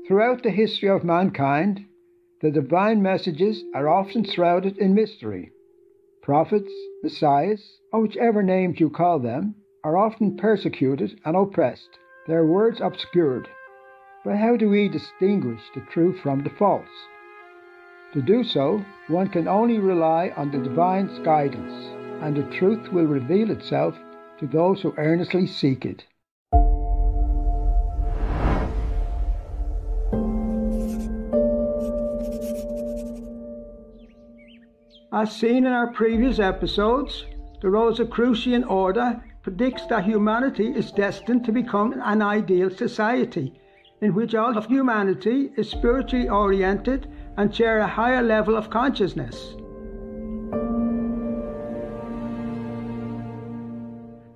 Throughout the history of mankind, the divine messages are often shrouded in mystery. Prophets, messiahs, or whichever names you call them, are often persecuted and oppressed, their words obscured. But how do we distinguish the true from the false? To do so, one can only rely on the divine's guidance, and the truth will reveal itself to those who earnestly seek it. As seen in our previous episodes, the Rosicrucian order predicts that humanity is destined to become an ideal society, in which all of humanity is spiritually oriented and share a higher level of consciousness.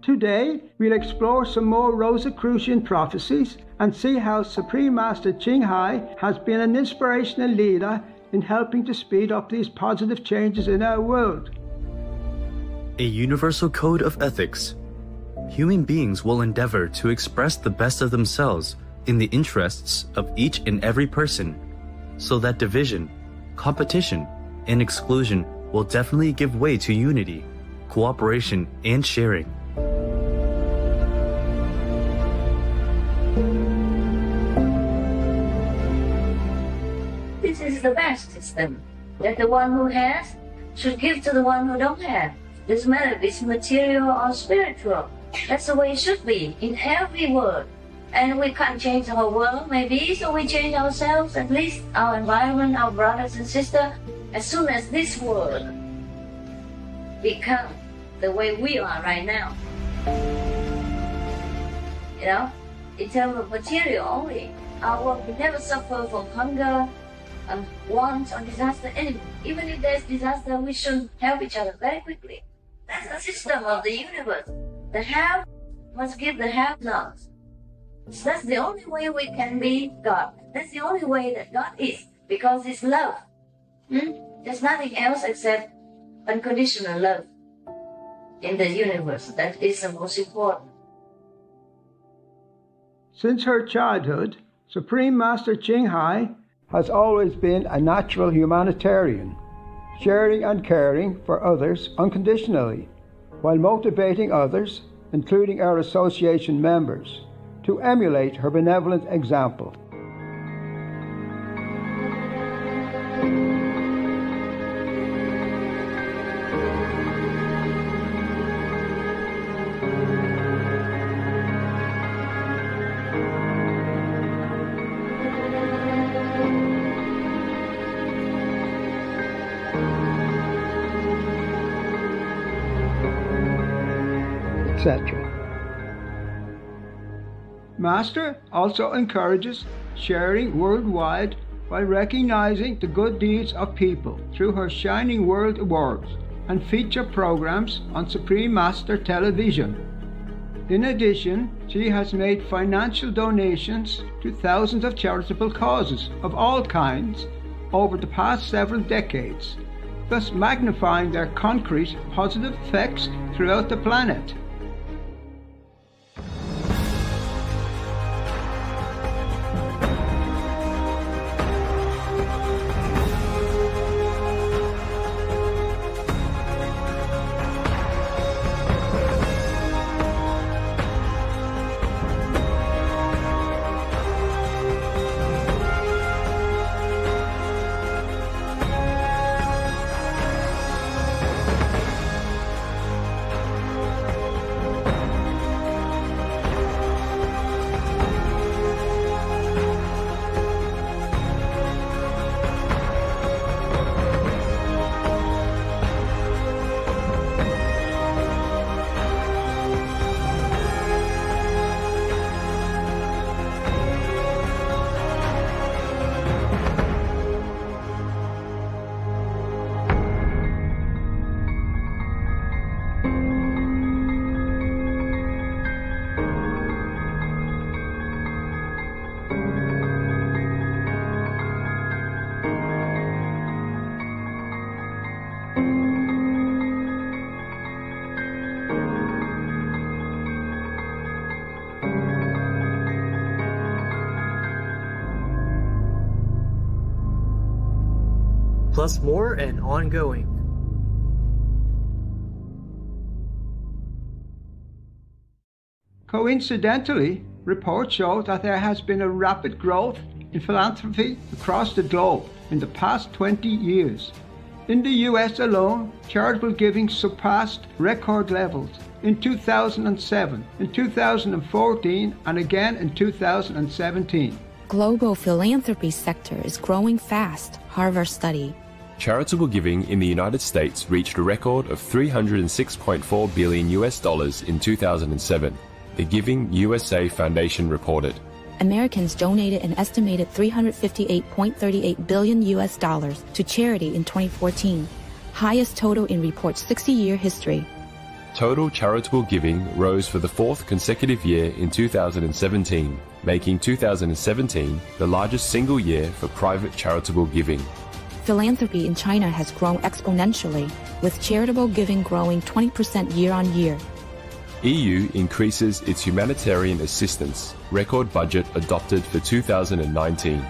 Today, we'll explore some more Rosicrucian prophecies and see how Supreme Master Ching Hai has been an inspirational leader in helping to speed up these positive changes in our world. A universal code of ethics. Human beings will endeavor to express the best of themselves in the interests of each and every person, so that division, competition, and exclusion will definitely give way to unity, cooperation, and sharing. This is the best system, that the one who has should give to the one who don't have. Doesn't matter if it's material or spiritual. That's the way it should be in every world. And we can't change the whole world, maybe, so we change ourselves, at least our environment, our brothers and sisters. As soon as this world become the way we are right now, you know, in terms of material only, our world will never suffer from hunger, want, or disaster anymore. Even if there's disaster, we should help each other very quickly. That's the system of the universe. The have must give the have-nots. So that's the only way we can be God. That's the only way that God is, because it's love. There's nothing else except unconditional love in the universe. That is the most important. Since her childhood, Supreme Master Ching Hai has always been a natural humanitarian, sharing and caring for others unconditionally, while motivating others, including our association members, to emulate her benevolent example. Etc. Master also encourages sharing worldwide by recognizing the good deeds of people through her Shining World Awards and feature programs on Supreme Master Television. In addition, she has made financial donations to thousands of charitable causes of all kinds over the past several decades, thus magnifying their concrete positive effects throughout the planet. plus more and ongoing. Coincidentally, reports show that there has been a rapid growth in philanthropy across the globe in the past 20 years. In the US alone, charitable giving surpassed record levels in 2007, in 2014, and again in 2017. Global philanthropy sector is growing fast, Harvard study. Charitable giving in the United States reached a record of $306.4 billion in 2007. The Giving USA Foundation reported. Americans donated an estimated $358.38 billion to charity in 2014, highest total in report's 60-year history. Total charitable giving rose for the fourth consecutive year in 2017, making 2017 the largest single year for private charitable giving. Philanthropy in China has grown exponentially, with charitable giving growing 20% year-on-year. EU increases its humanitarian assistance, record budget adopted for 2019.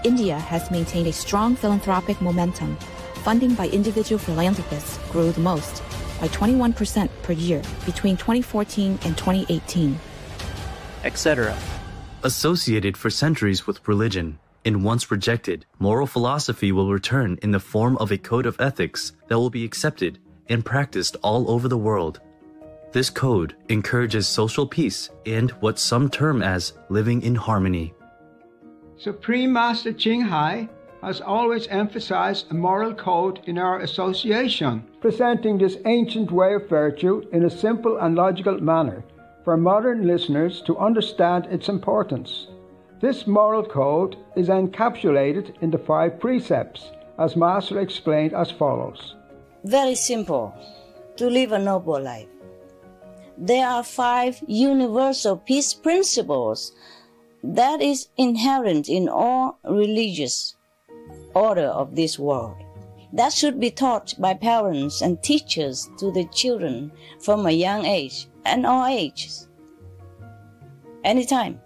India has maintained a strong philanthropic momentum. Funding by individual philanthropists grew the most, by 21% per year between 2014 and 2018. Etc. Associated for centuries with religion, and once rejected, moral philosophy will return in the form of a code of ethics that will be accepted and practiced all over the world. This code encourages social peace and what some term as living in harmony. Supreme Master Ching Hai has always emphasized a moral code in our association, presenting this ancient way of virtue in a simple and logical manner for modern listeners to understand its importance. This moral code is encapsulated in the 5 precepts, as Master explained as follows. Very simple, to live a noble life. There are 5 universal peace principles that is inherent in all religious order of this world. That should be taught by parents and teachers to the children from a young age and all ages. Anytime.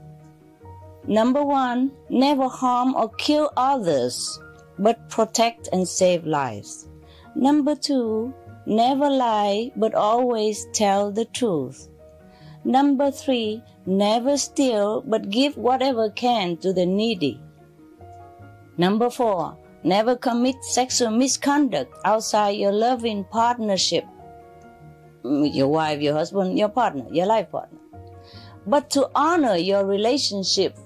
Number 1, never harm or kill others, but protect and save lives. Number 2, never lie, but always tell the truth. Number 3, never steal, but give whatever can to the needy. Number 4, never commit sexual misconduct outside your loving partnership. Your wife, your husband, your partner, your life partner. But to honor your relationship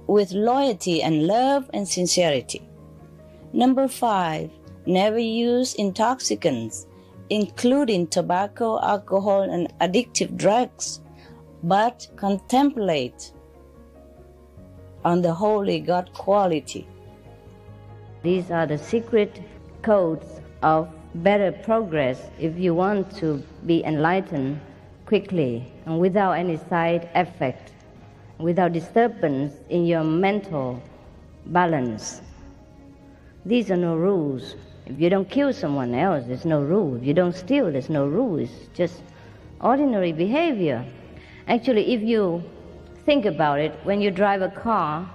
with loyalty and love and sincerity. Number 5, never use intoxicants, including tobacco, alcohol, and addictive drugs, but contemplate on the holy God quality. These are the secret codes of better progress if you want to be enlightened quickly and without any side effect, without disturbance in your mental balance. These are no rules. If you don't kill someone else, there's no rule. If you don't steal, there's no rule. It's just ordinary behavior. Actually, if you think about it, when you drive a car,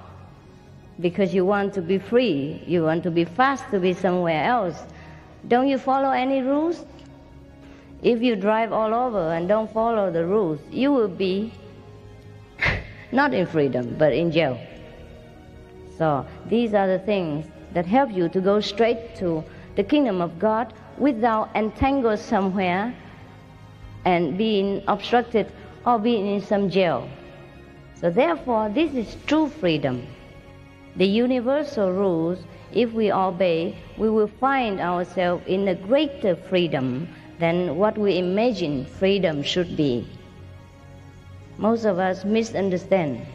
because you want to be free, you want to be fast to be somewhere else, don't you follow any rules? If you drive all over and don't follow the rules, you will be not in freedom, but in jail. So these are the things that help you to go straight to the kingdom of God without entangled somewhere and being obstructed or being in some jail. So therefore, this is true freedom. The universal rules, if we obey, we will find ourselves in a greater freedom than what we imagine freedom should be. Most of us misunderstand.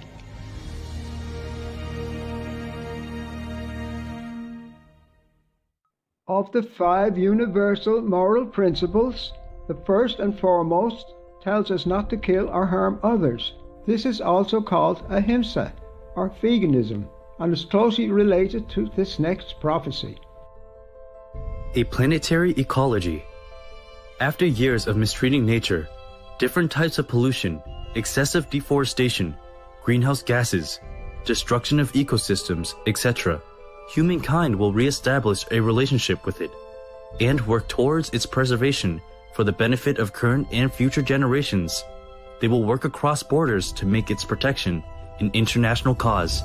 Of the 5 universal moral principles, the first and foremost tells us not to kill or harm others. This is also called ahimsa, or veganism, and is closely related to this next prophecy. A planetary ecology. After years of mistreating nature, different types of pollution, excessive deforestation, greenhouse gases, destruction of ecosystems, etc., humankind will re-establish a relationship with it and work towards its preservation for the benefit of current and future generations. They will work across borders to make its protection an international cause.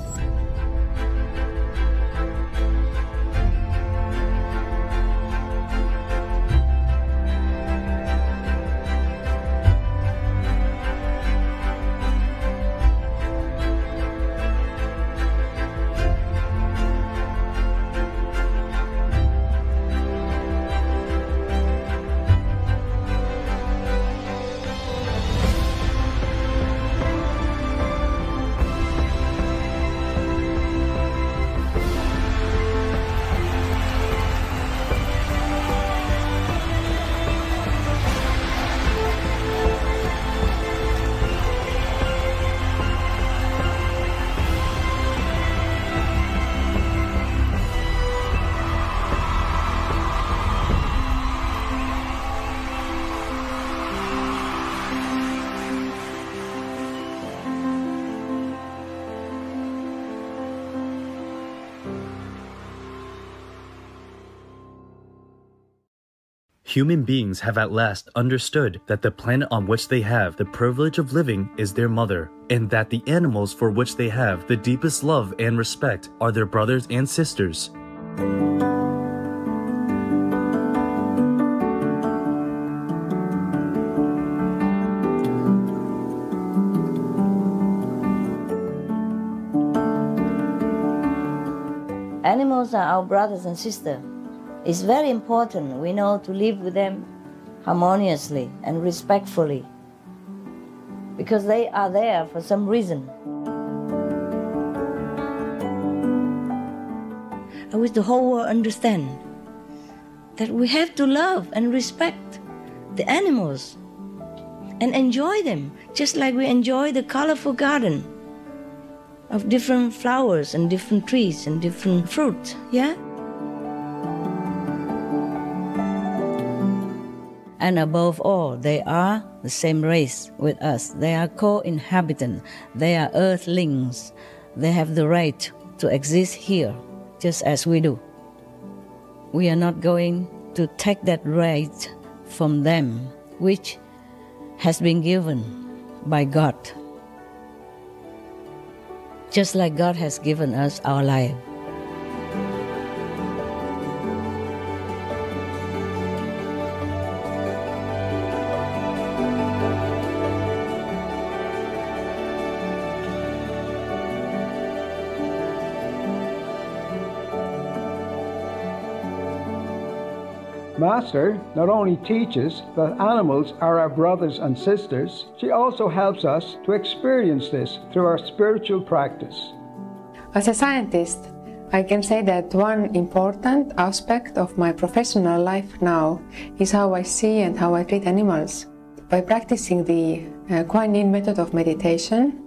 Human beings have at last understood that the planet on which they have the privilege of living is their mother, and that the animals for which they have the deepest love and respect are their brothers and sisters. Animals are our brothers and sisters. It's very important, we know, to live with them harmoniously and respectfully, because they are there for some reason. I wish the whole world understand that we have to love and respect the animals and enjoy them, just like we enjoy the colorful garden of different flowers and different trees and different fruits, yeah? And above all, they are the same race with us. They are co-inhabitants. They are earthlings. They have the right to exist here, just as we do. We are not going to take that right from them, which has been given by God, just like God has given us our life. Master not only teaches that animals are our brothers and sisters, she also helps us to experience this through our spiritual practice. As a scientist, I can say that one important aspect of my professional life now is how I see and how I treat animals. By practicing the Kuan Yin method of meditation,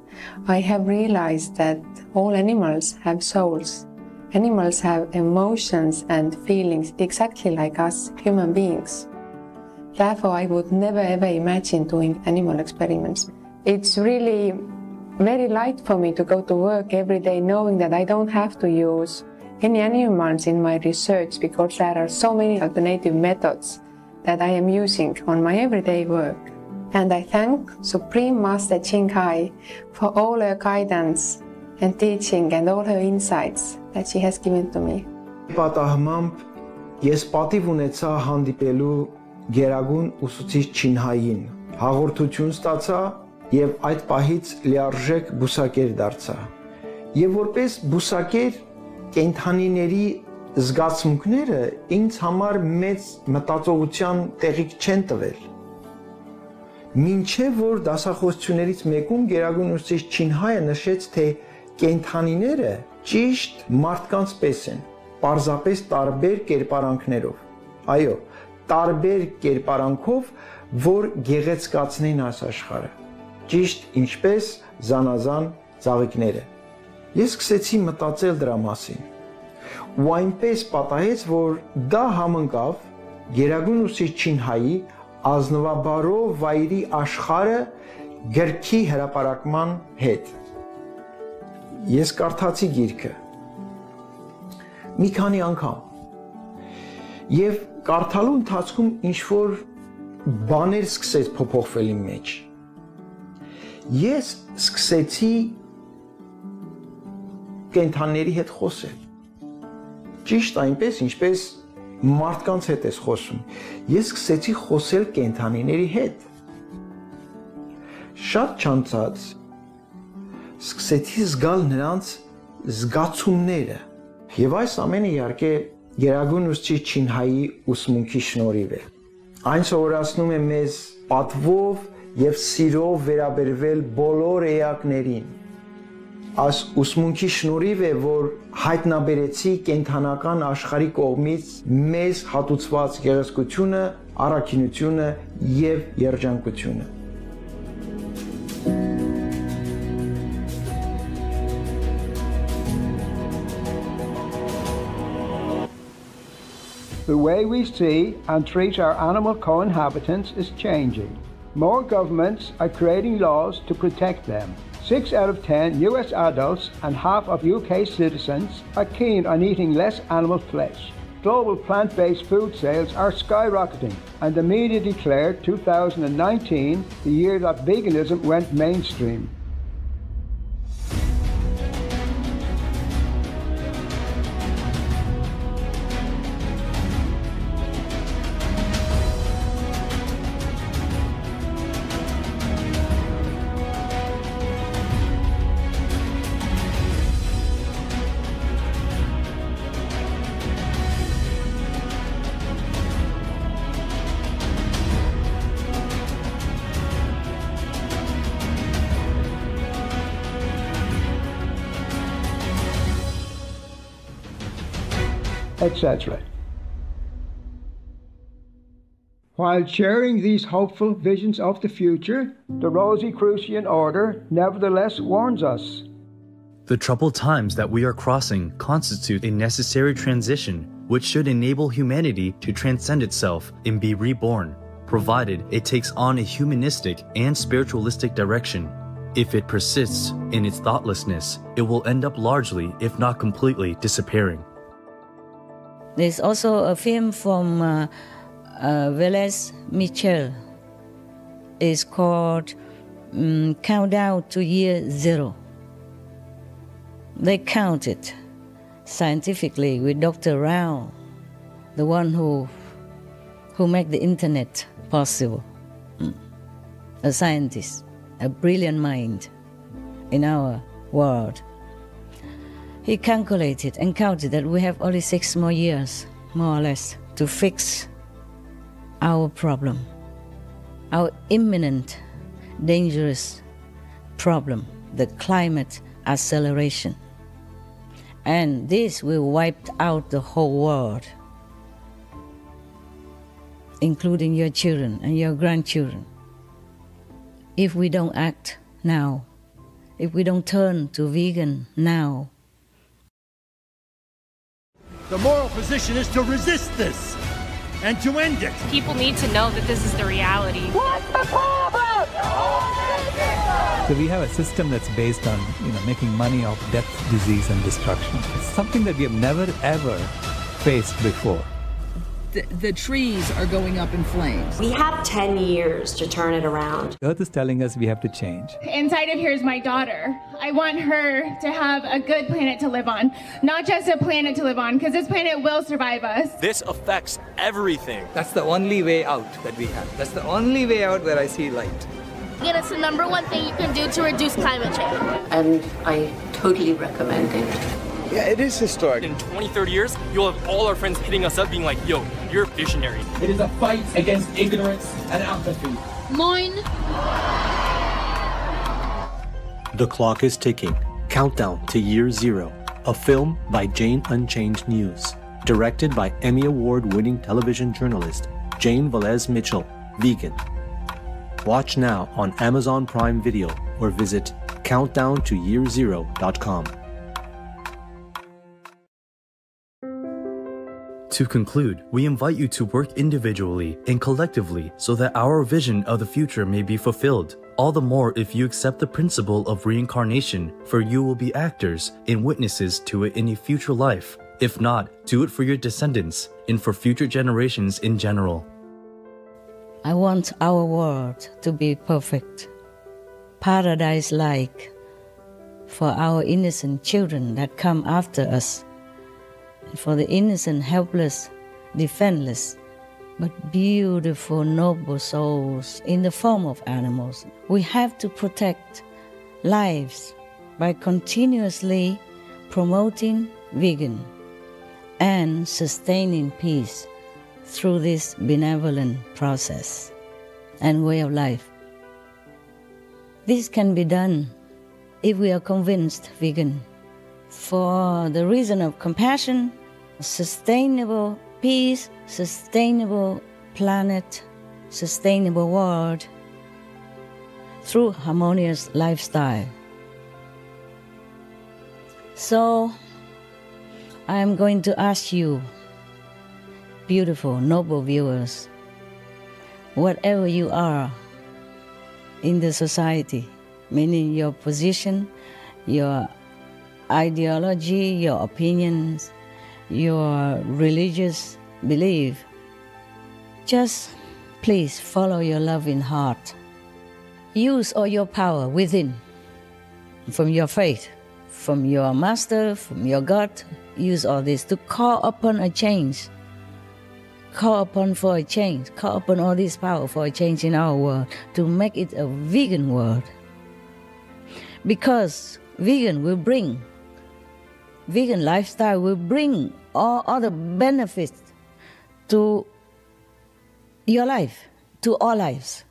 I have realized that all animals have souls. Animals have emotions and feelings exactly like us human beings. Therefore, I would never ever imagine doing animal experiments. It's really very light for me to go to work every day knowing that I don't have to use any animals in my research, because there are so many alternative methods that I am using on my everyday work. And I thank Supreme Master Ching Hai for all her guidance and teaching and all her insights that she has given to me. Պատահմամբ ես պատիվ ունեցա հանդիպելու գերագույն ուսուցիչ Չինհային, հաղորդություն ստացա եւ այդ պահից լիարժեք բուսակեր դարձա։ Եվ որպես բուսակեր կենդանիների զգացմունքները ինձ համար մեծ մտածողության տեղիք չեն տվել։ Մինչև որ դասախոսություններից մեկում գերագույն ուսուցիչ Չինհայը նշեց, թե կենդանիները ճիշտ մարդկանց պես են, պարզապես տարբեր կերպարանքներով։ Այո, տարբեր կերպարանքով, որ գեղեցկացնեն այս աշխարհը։ Ճիշտ ինչպես զանազան ծաղիկները։ Ես սկսեցի մտածել դրա մասին։ Ու այնպես պատահեց, որ դա համընկավ գերագույն ուսուցիչ Չինհայի ազնվաբարով վայրի աշխարհը գրքի հրապարակման հետ։ Ես կարդացի գիրքը։ մի քանի անգամ։ Եվ կարդալու ընթացքում ինչ-որ բաներ սկսեց փոփոխվել իմ մեջ։ Ես սկսեցի կենդանիների հետ խոսել։ Ճիշտ այնպես, ինչպես մարդկանց հետ ես խոսում։ Ես սկսեցի խոսել կենդանիների հետ։ Շատ չանցած սկսեցի զգալ նրանց զգացումները։ Եվ այս ամենը իհարկե Գերագույն ուսուցիչ Չինհայի ուսմունքի շնորհիվ է։ Այն սովորացնում է մեզ պատվով եւ սիրով վերաբերվել բոլոր էակներին։ Այս ուսմունքի շնորհիվ է, որ հայտնաբերեցի կենդանական աշխարհի կողմից մեզ հատուցված գեղեցկությունը, առաքինությունը եւ երջանկությունը։ The way we see and treat our animal co-inhabitants is changing. More governments are creating laws to protect them. 6 out of 10 US adults and half of UK citizens are keen on eating less animal flesh. Global plant-based food sales are skyrocketing, and the media declared 2019 the year that veganism went mainstream. Etc. While sharing these hopeful visions of the future, the Rosicrucian Order nevertheless warns us. The troubled times that we are crossing constitute a necessary transition which should enable humanity to transcend itself and be reborn, provided it takes on a humanistic and spiritualistic direction. If it persists in its thoughtlessness, it will end up largely, if not completely, disappearing. There's also a film from Velez Michel. It's called Countdown to Year Zero. They counted scientifically with Dr. Rao, the one who made the internet possible. A scientist, a brilliant mind in our world. He calculated and counted that we have only 6 more years, more or less, to fix our problem, our imminent, dangerous problem, the climate acceleration. And this will wipe out the whole world, including your children and your grandchildren. If we don't act now, if we don't turn to vegan now. The moral position is to resist this and to end it. People need to know that this is the reality. What's the problem? So we have a system that's based on, making money off death, disease, and destruction. It's something that we have never, ever faced before. The trees are going up in flames. We have 10 years to turn it around. Earth is telling us we have to change. Inside of here is my daughter. I want her to have a good planet to live on, not just a planet to live on, because this planet will survive us. This affects everything. That's the only way out that we have. That's the only way out where I see light. It's the #1 thing you can do to reduce climate change. And I totally recommend it. Yeah, it is historic. In 20, 30 years, you'll have all our friends hitting us up being like, yo, you're a visionary. It is a fight against ignorance and apathy. Moin. The clock is ticking. Countdown to Year Zero, a film by Jane Unchanged News. Directed by Emmy Award-winning television journalist Jane Velez Mitchell, vegan. Watch now on Amazon Prime Video or visit countdowntoyearzero.com. To conclude, we invite you to work individually and collectively so that our vision of the future may be fulfilled. All the more if you accept the principle of reincarnation, for you will be actors and witnesses to it in a future life. If not, do it for your descendants and for future generations in general. I want our world to be perfect, paradise-like, for our innocent children that come after us, and for the innocent, helpless, defenseless, but beautiful, noble souls in the form of animals. We have to protect lives by continuously promoting vegan and sustaining peace through this benevolent process and way of life. This can be done if we are convinced vegan for the reason of compassion, sustainable peace, sustainable planet, sustainable world, through harmonious lifestyle. So, I am going to ask you, beautiful, noble viewers, whatever you are in the society, meaning your position, your ideology, your opinions, your religious belief, just please follow your loving heart. Use all your power within, from your faith, from your master, from your God. Use all this to call upon a change. Call upon for a change. Call upon all this power for a change in our world to make it a vegan world. Because vegan lifestyle will bring all other benefits to your life, to all lives.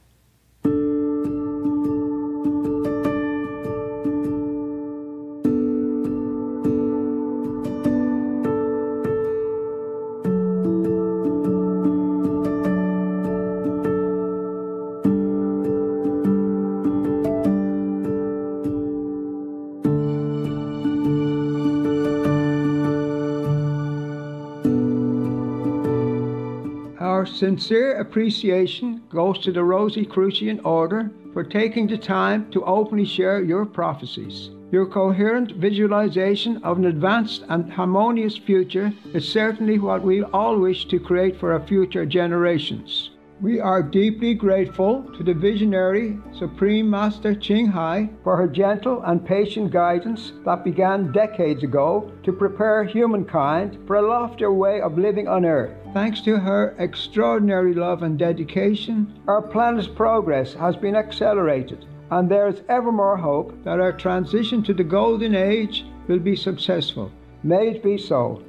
Our sincere appreciation goes to the Rosicrucian Order for taking the time to openly share your prophecies. Your coherent visualization of an advanced and harmonious future is certainly what we all wish to create for our future generations. We are deeply grateful to the visionary Supreme Master Ching Hai for her gentle and patient guidance that began decades ago to prepare humankind for a loftier way of living on Earth. Thanks to her extraordinary love and dedication, our planet's progress has been accelerated, and there is ever more hope that our transition to the Golden Age will be successful. May it be so.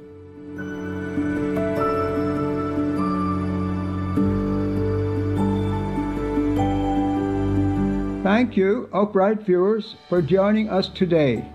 Thank you, upright viewers, for joining us today.